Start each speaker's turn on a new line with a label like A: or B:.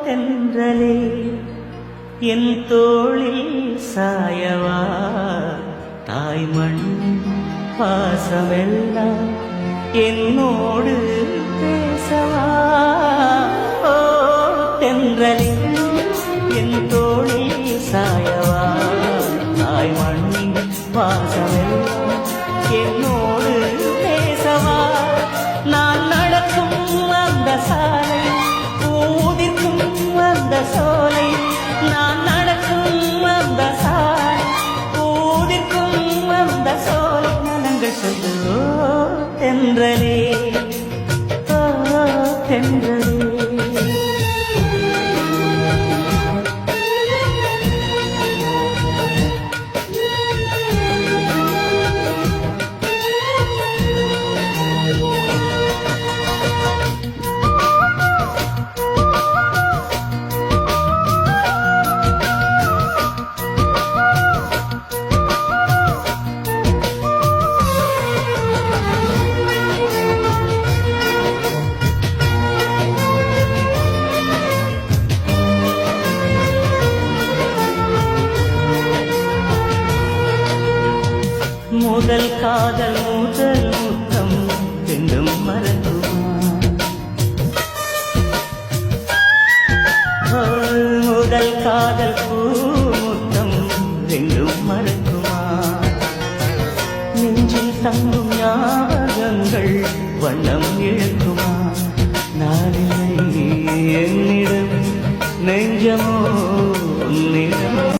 A: தென்றலே என் தோளில் சாயவா தாய்மண் பாசமெல்லாம் என்னோடு பேசவா ஓ தென்றலே என் தோளில் சாயவா தாய்மண்ணின் பாசமெல்லாம் என்னோடு பேசவா நான் நடக்கும் அந்த சாலை ஊதிர்க்கும் அந்த சோலை நான் நடக்கும் அந்த சாலை ஊதிர்க்கும் அந்த சோலை நலங்கள் சொல்லோ தென்றலே ஓ தென்றலே முதல் காதல் முதல் முத்தம் ரெண்டும் மறக்குமா முதல் காதல் பூ முத்தம் ரெண்டும் மறக்குமா நெஞ்சில் தங்கும் ஞாபகங்கள் வண்ணம்